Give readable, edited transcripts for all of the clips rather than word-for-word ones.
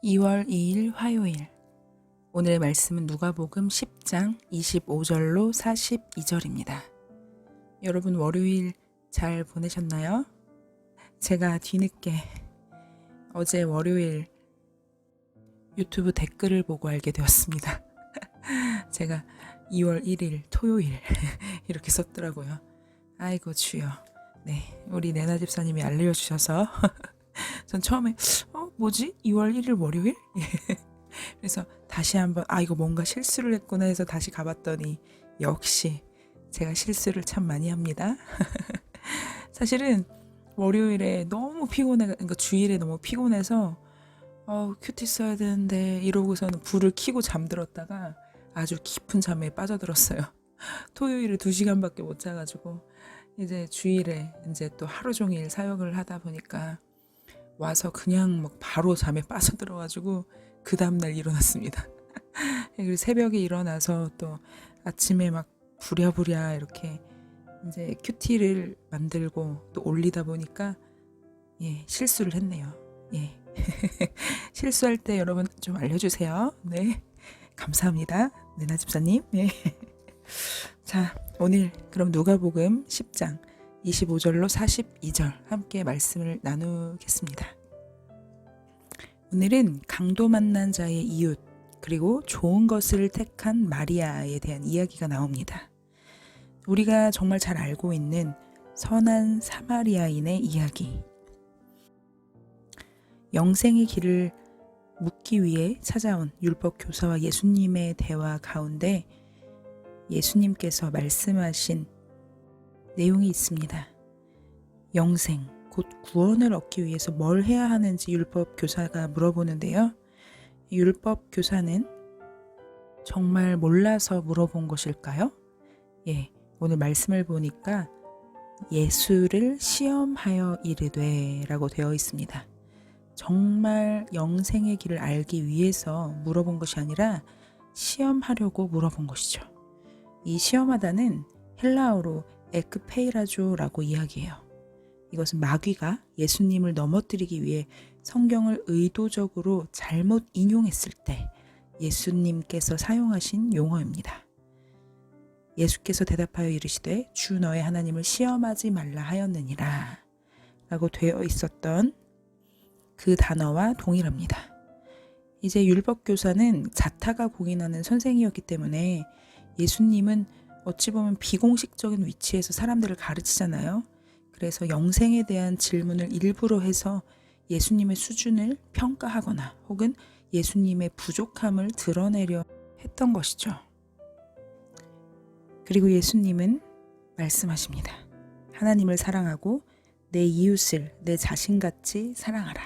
2월 2일 화요일. 오늘의 말씀은 누가복음 10장 25절로 42절입니다. 여러분 월요일 잘 보내셨나요? 제가 뒤늦게 어제 월요일 유튜브 댓글을 보고 알게 되었습니다. 제가 2월 1일 토요일 이렇게 썼더라고요. 아이고 주여. 네, 우리 내나 집사님이 알려주셔서 전 처음에 뭐지? 2월 1일 월요일? 그래서 다시 한번 이거 뭔가 실수를 했구나 해서 다시 가봤더니 역시 제가 실수를 참 많이 합니다. 사실은 월요일에 너무 피곤해, 그러니까 주일에 너무 피곤해서 큐티 써야 되는데 이러고서는 불을 켜고 잠들었다가 아주 깊은 잠에 빠져들었어요. 토요일에 2시간밖에 못 자가지고 이제 주일에 이제 또 하루 종일 사역을 하다 보니까 와서 그냥 막 바로 잠에 빠져들어가지고 그 다음날 일어났습니다. 그리고 새벽에 일어나서 또 아침에 막 부랴부랴 이렇게 이제 큐티를 만들고 또 올리다 보니까 실수를 했네요. 실수할 때 여러분 좀 알려주세요. 네, 감사합니다. 네나 집사님. 자, 오늘 그럼 누가복음 10장 25절로 42절 함께 말씀을 나누겠습니다. 오늘은 강도 만난 자의 이웃 그리고 좋은 것을 택한 마리아에 대한 이야기가 나옵니다. 우리가 정말 잘 알고 있는 선한 사마리아인의 이야기. 영생의 길을 묻기 위해 찾아온 율법 교사와 예수님의 대화 가운데 예수님께서 말씀하신 내용이 있습니다. 영생, 곧 구원을 얻기 위해서 뭘 해야 하는지 율법 교사가 물어보는데요. 율법 교사는 정말 몰라서 물어본 것일까요? 오늘 말씀을 보니까 예수를 시험하여 이르되 라고 되어 있습니다. 정말 영생의 길을 알기 위해서 물어본 것이 아니라 시험하려고 물어본 것이죠. 이 시험하다는 헬라어로 에크페이라조라고 이야기해요. 이것은 마귀가 예수님을 넘어뜨리기 위해 성경을 의도적으로 잘못 인용했을 때 예수님께서 사용하신 용어입니다. 예수께서 대답하여 이르시되 주 너의 하나님을 시험하지 말라 하였느니라 라고 되어 있었던 그 단어와 동일합니다. 이제 율법교사는 자타가 공인하는 선생이었기 때문에 예수님은 어찌 보면 비공식적인 위치에서 사람들을 가르치잖아요. 그래서 영생에 대한 질문을 일부러 해서 예수님의 수준을 평가하거나 혹은 예수님의 부족함을 드러내려 했던 것이죠. 그리고 예수님은 말씀하십니다. 하나님을 사랑하고 내 이웃을 내 자신같이 사랑하라.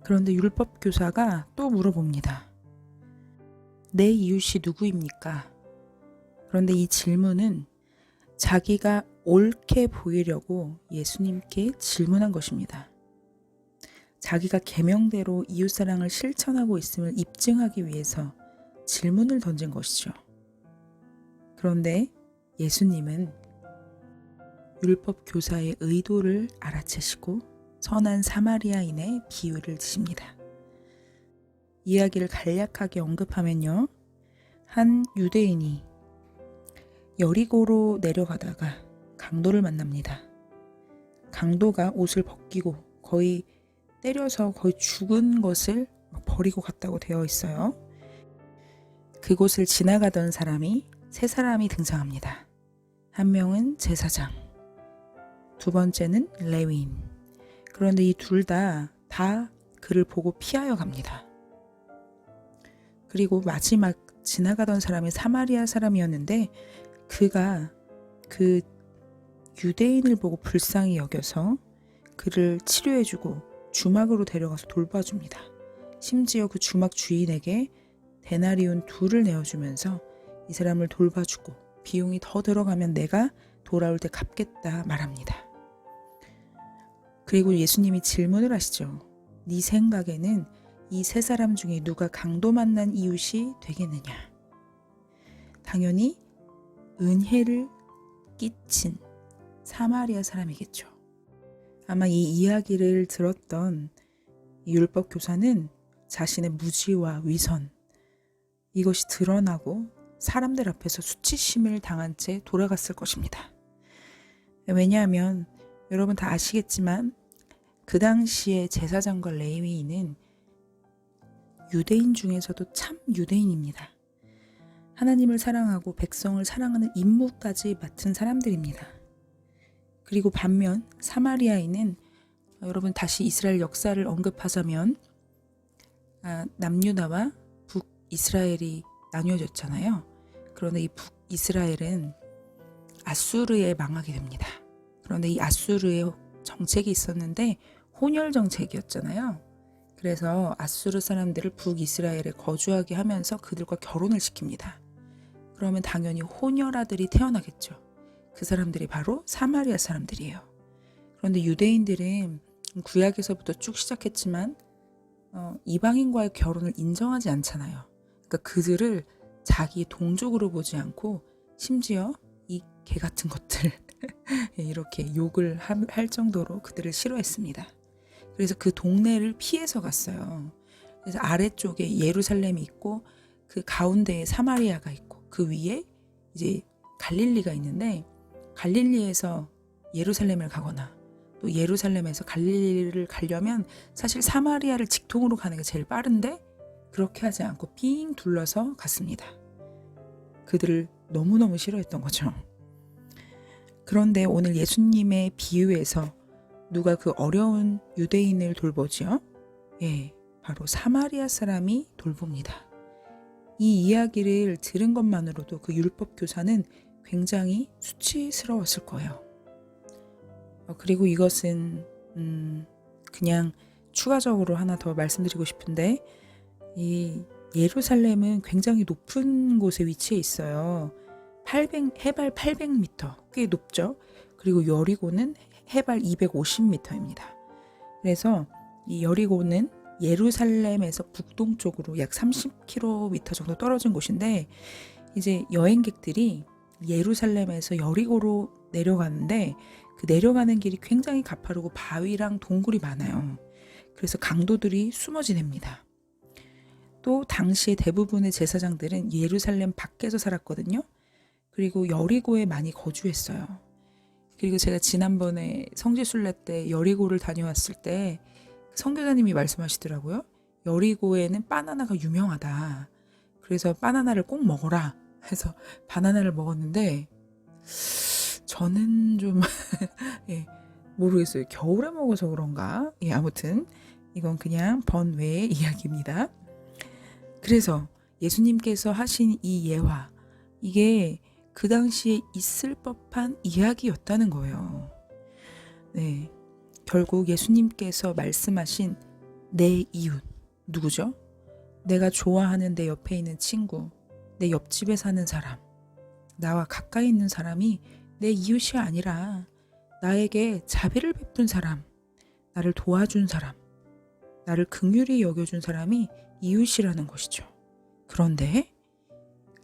그런데 율법 교사가 또 물어봅니다. 내 이웃이 누구입니까? 그런데 이 질문은 자기가 옳게 보이려고 예수님께 질문한 것입니다. 자기가 계명대로 이웃사랑을 실천하고 있음을 입증하기 위해서 질문을 던진 것이죠. 그런데 예수님은 율법 교사의 의도를 알아채시고 선한 사마리아인의 비유를 드십니다. 이야기를 간략하게 언급하면요. 한 유대인이 여리고로 내려가다가 강도를 만납니다. 강도가 옷을 벗기고 거의 때려서 거의 죽은 것을 버리고 갔다고 되어 있어요. 그곳을 지나가던 사람이 세 사람이 등장합니다. 한 명은 제사장, 두 번째는 레위인. 그런데 이 둘 다 그를 보고 피하여 갑니다. 그리고 마지막 지나가던 사람이 사마리아 사람이었는데 그가 그 유대인을 보고 불쌍히 여겨서 그를 치료해주고 주막으로 데려가서 돌봐줍니다. 심지어 그 주막 주인에게 데나리온 2를 내어주면서 이 사람을 돌봐주고 비용이 더 들어가면 내가 돌아올 때 갚겠다 말합니다. 그리고 예수님이 질문을 하시죠. 네 생각에는 이 세 사람 중에 누가 강도 만난 이웃이 되겠느냐? 당연히 은혜를 끼친 사마리아 사람이겠죠. 아마 이 이야기를 들었던 율법 교사는 자신의 무지와 위선 이것이 드러나고 사람들 앞에서 수치심을 당한 채 돌아갔을 것입니다. 왜냐하면 여러분 다 아시겠지만 그 당시에 제사장과 레위인은 유대인 중에서도 참 유대인입니다. 하나님을 사랑하고 백성을 사랑하는 임무까지 맡은 사람들입니다. 그리고 반면 사마리아인은 여러분 다시 이스라엘 역사를 언급하자면 남유다와 북이스라엘이 나뉘어졌잖아요. 그런데 이 북이스라엘은 아수르에 망하게 됩니다. 그런데 이 아수르의 정책이 있었는데 혼혈 정책이었잖아요. 그래서 아수르 사람들을 북이스라엘에 거주하게 하면서 그들과 결혼을 시킵니다. 그러면 당연히 혼혈아들이 태어나겠죠. 그 사람들이 바로 사마리아 사람들이에요. 그런데 유대인들은 구약에서부터 쭉 시작했지만 이방인과의 결혼을 인정하지 않잖아요. 그러니까 그들을 자기 동족으로 보지 않고 심지어 이 개 같은 것들 이렇게 욕을 할 정도로 그들을 싫어했습니다. 그래서 그 동네를 피해서 갔어요. 그래서 아래쪽에 예루살렘이 있고 그 가운데에 사마리아가 있고 그 위에 이제 갈릴리가 있는데 갈릴리에서 예루살렘을 가거나 또 예루살렘에서 갈릴리를 가려면 사실 사마리아를 직통으로 가는 게 제일 빠른데 그렇게 하지 않고 삥 둘러서 갔습니다. 그들을 너무너무 싫어했던 거죠. 그런데 오늘 예수님의 비유에서 누가 그 어려운 유대인을 돌보지요? 예, 바로 사마리아 사람이 돌봅니다. 이 이야기를 들은 것만으로도 그 율법 교사는 굉장히 수치스러웠을 거예요. 그리고 이것은 그냥 추가적으로 하나 더 말씀드리고 싶은데 이 예루살렘은 굉장히 높은 곳에 위치해 있어요. 해발 800m, 꽤 높죠. 그리고 여리고는 해발 250m입니다. 그래서 이 여리고는 예루살렘에서 북동쪽으로 약 30km 정도 떨어진 곳인데 이제 여행객들이 예루살렘에서 여리고로 내려가는데 그 내려가는 길이 굉장히 가파르고 바위랑 동굴이 많아요. 그래서 강도들이 숨어 지냅니다. 또 당시에 대부분의 제사장들은 예루살렘 밖에서 살았거든요. 그리고 여리고에 많이 거주했어요. 그리고 제가 지난번에 성지순례 때 여리고를 다녀왔을 때 선교사님이 말씀하시더라고요. 여리고에는 바나나가 유명하다. 그래서 바나나를 꼭 먹어라 해서 바나나를 먹었는데 저는 좀 예, 모르겠어요. 겨울에 먹어서 그런가? 예, 아무튼 이건 그냥 번외의 이야기입니다. 그래서 예수님께서 하신 이 예화, 이게 그 당시에 있을 법한 이야기였다는 거예요. 네, 결국 예수님께서 말씀하신 내 이웃, 누구죠? 내가 좋아하는 내 옆에 있는 친구, 내 옆집에 사는 사람, 나와 가까이 있는 사람이 내 이웃이 아니라 나에게 자비를 베푼 사람, 나를 도와준 사람, 나를 긍휼히 여겨준 사람이 이웃이라는 것이죠. 그런데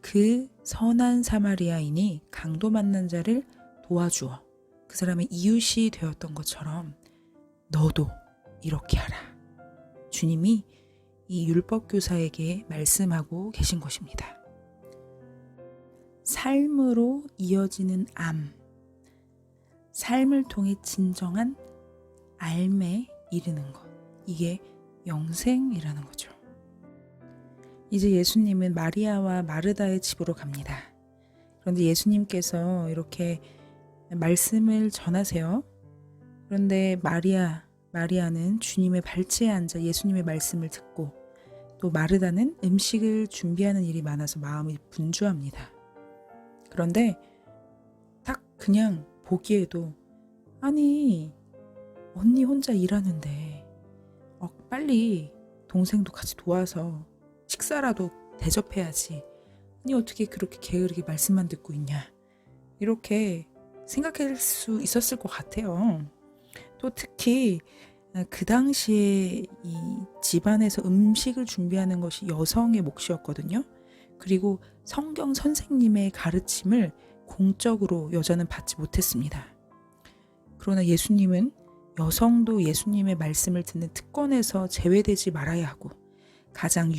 그 선한 사마리아인이 강도 만난 자를 도와주어 그 사람의 이웃이 되었던 것처럼 너도 이렇게 하라. 주님이 이 율법교사에게 말씀하고 계신 것입니다. 삶으로 이어지는 암, 삶을 통해 진정한 삶에 이르는 것, 이게 영생이라는 거죠. 이제 예수님은 마리아와 마르다의 집으로 갑니다. 그런데 예수님께서 이렇게 말씀을 전하세요. 그런데 마리아는 주님의 발치에 앉아 예수님의 말씀을 듣고 또 마르다는 음식을 준비하는 일이 많아서 마음이 분주합니다. 그런데 딱 그냥 보기에도 아니 언니 혼자 일하는데 빨리 동생도 같이 도와서 식사라도 대접해야지. 아니 어떻게 그렇게 게으르게 말씀만 듣고 있냐. 이렇게 생각할 수 있었을 것 같아요. 또 특히 그 당시에 이 집안에서 음식을 준비하는 것이 여성의 몫이었거든요. 그리고 성경 선생님의 가르침을 공적으로 여자는 받지 못했습니다. 그러나 예수님은 여성도 예수님의 말씀을 듣는 특권에서 제외되지 말아야 하고 가장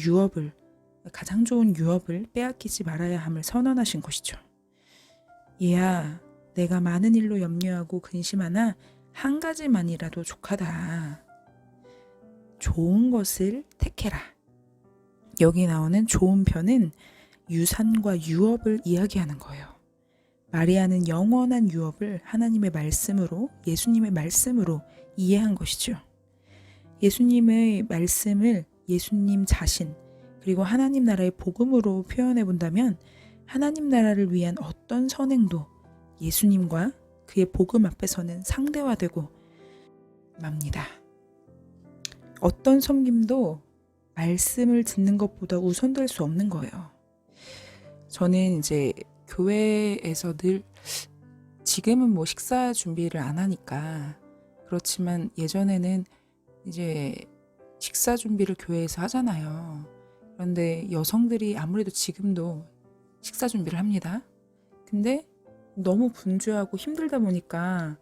좋은 유업을 빼앗기지 말아야 함을 선언하신 것이죠. 얘야, 내가 많은 일로 염려하고 근심하나 한 가지만이라도 족하다. 좋은 것을 택해라. 여기 나오는 좋은 편은 유산과 유업을 이야기하는 거예요. 마리아는 영원한 유업을 하나님의 말씀으로, 예수님의 말씀으로 이해한 것이죠. 예수님의 말씀을 예수님 자신, 그리고 하나님 나라의 복음으로 표현해 본다면 하나님 나라를 위한 어떤 선행도 예수님과 그의 복음 앞에서는 상대화되고 맙니다. 어떤 섬김도 말씀을 듣는 것보다 우선될 수 없는 거예요. 저는 이제 교회에서 늘 지금은 뭐 식사 준비를 안 하니까 그렇지만 예전에는 이제 식사 준비를 교회에서 하잖아요. 그런데 여성들이 아무래도 지금도 식사 준비를 합니다. 근데 너무 분주하고 힘들다 보니까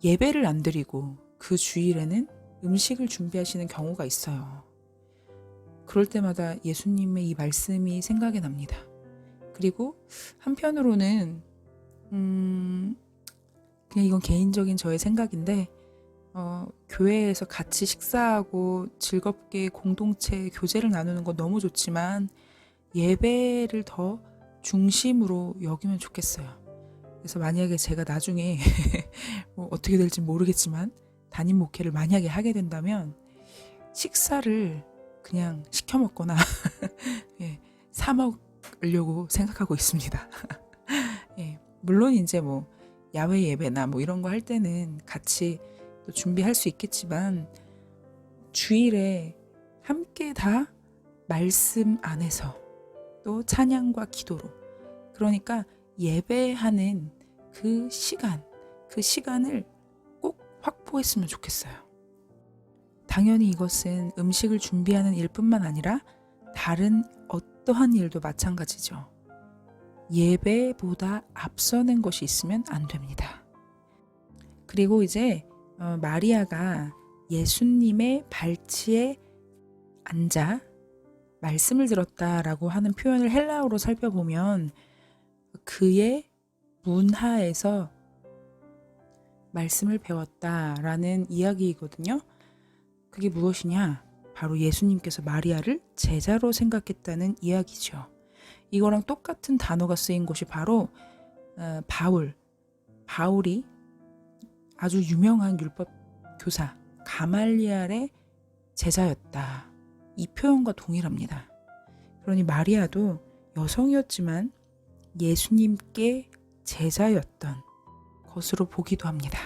예배를 안 드리고 그 주일에는 음식을 준비하시는 경우가 있어요. 그럴 때마다 예수님의 이 말씀이 생각이 납니다. 그리고 한편으로는 그냥 이건 개인적인 저의 생각인데 교회에서 같이 식사하고 즐겁게 공동체 교제를 나누는 거 너무 좋지만 예배를 더 중심으로 여기면 좋겠어요. 그래서 만약에 제가 나중에 뭐 어떻게 될지 모르겠지만 담임 목회를 만약에 하게 된다면 식사를 그냥 시켜 먹거나 예, 사 먹으려고 생각하고 있습니다. 예, 물론 이제 뭐 야외 예배나 뭐 이런 거 할 때는 같이 또 준비할 수 있겠지만 주일에 함께 다 말씀 안에서 또 찬양과 기도로, 그러니까 예배하는 그 시간을 꼭 확보했으면 좋겠어요. 당연히 이것은 음식을 준비하는 일뿐만 아니라 다른 어떠한 일도 마찬가지죠. 예배보다 앞서는 것이 있으면 안 됩니다. 그리고 이제 마리아가 예수님의 발치에 앉아 말씀을 들었다라고 하는 표현을 헬라어로 살펴보면 그의 문하에서 말씀을 배웠다라는 이야기이거든요. 그게 무엇이냐? 바로 예수님께서 마리아를 제자로 생각했다는 이야기죠. 이거랑 똑같은 단어가 쓰인 곳이 바로 바울이 아주 유명한 율법 교사 가말리엘의 제자였다. 이 표현과 동일합니다. 그러니 마리아도 여성이었지만 예수님께 제자였던 것으로 보기도 합니다.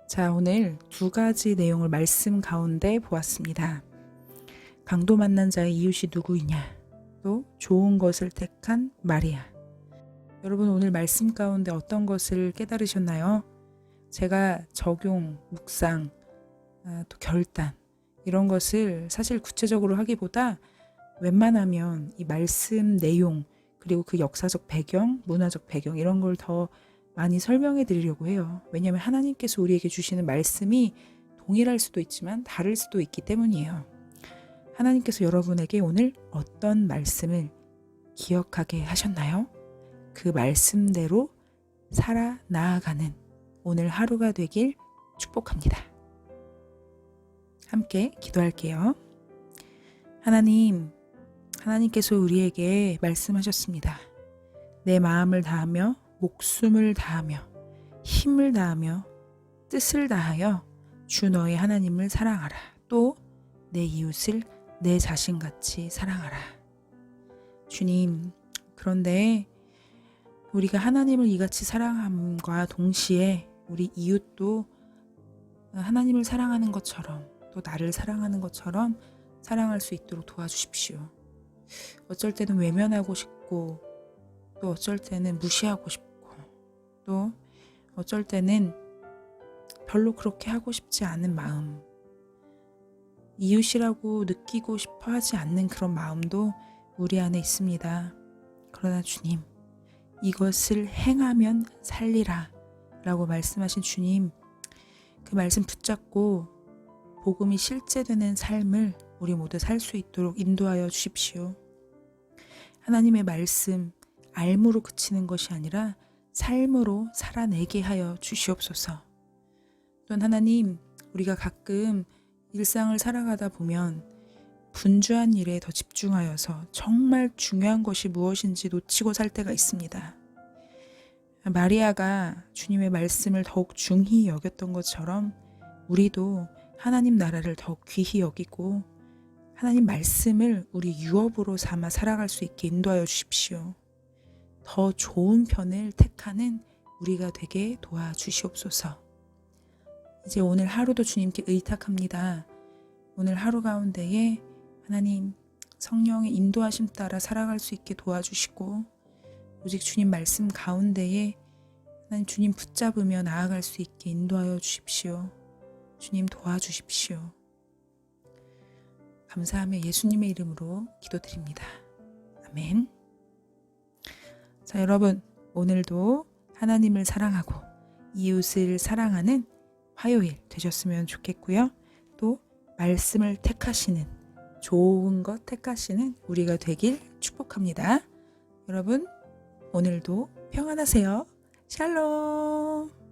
자, 오늘 두 가지 내용을 말씀 가운데 보았습니다. 강도 만난 자의 이웃이 누구이냐? 또 좋은 것을 택한 마리아. 여러분 오늘 말씀 가운데 어떤 것을 깨달으셨나요? 제가 적용, 묵상, 또 결단 이런 것을 사실 구체적으로 하기보다 웬만하면 이 말씀 내용 그리고 그 역사적 배경, 문화적 배경 이런 걸 더 많이 설명해 드리려고 해요. 왜냐하면 하나님께서 우리에게 주시는 말씀이 동일할 수도 있지만 다를 수도 있기 때문이에요. 하나님께서 여러분에게 오늘 어떤 말씀을 기억하게 하셨나요? 그 말씀대로 살아 나아가는 오늘 하루가 되길 축복합니다. 함께 기도할게요. 하나님께서 우리에게 말씀하셨습니다. 내 마음을 다하며 목숨을 다하며 힘을 다하며 뜻을 다하여 주 너의 하나님을 사랑하라. 또 내 이웃을 내 자신같이 사랑하라. 주님, 그런데 우리가 하나님을 이같이 사랑함과 동시에 우리 이웃도 하나님을 사랑하는 것처럼 또 나를 사랑하는 것처럼 사랑할 수 있도록 도와주십시오. 어쩔 때는 외면하고 싶고 또 어쩔 때는 무시하고 싶고 또 어쩔 때는 별로 그렇게 하고 싶지 않은 마음, 이웃이라고 느끼고 싶어 하지 않는 그런 마음도 우리 안에 있습니다. 그러나 주님, 이것을 행하면 살리라 라고 말씀하신 주님, 그 말씀 붙잡고 복음이 실제되는 삶을 우리 모두 살 수 있도록 인도하여 주십시오. 하나님의 말씀 알므로 그치는 것이 아니라 삶으로 살아내게 하여 주시옵소서. 또한 하나님, 우리가 가끔 일상을 살아가다 보면 분주한 일에 더 집중하여서 정말 중요한 것이 무엇인지 놓치고 살 때가 있습니다. 마리아가 주님의 말씀을 더욱 중히 여겼던 것처럼 우리도 하나님 나라를 더욱 귀히 여기고 하나님 말씀을 우리 유업으로 삼아 살아갈 수 있게 인도하여 주십시오. 더 좋은 편을 택하는 우리가 되게 도와주시옵소서. 이제 오늘 하루도 주님께 의탁합니다. 오늘 하루 가운데에 하나님 성령의 인도하심 따라 살아갈 수 있게 도와주시고 오직 주님 말씀 가운데에 하나님 주님 붙잡으며 나아갈 수 있게 인도하여 주십시오. 주님 도와주십시오. 감사하며 예수님의 이름으로 기도드립니다. 아멘. 자, 여러분, 오늘도 하나님을 사랑하고 이웃을 사랑하는 화요일 되셨으면 좋겠고요. 또 말씀을 택하시는, 좋은 것 택하시는 우리가 되길 축복합니다. 여러분, 오늘도 평안하세요. 샬롬.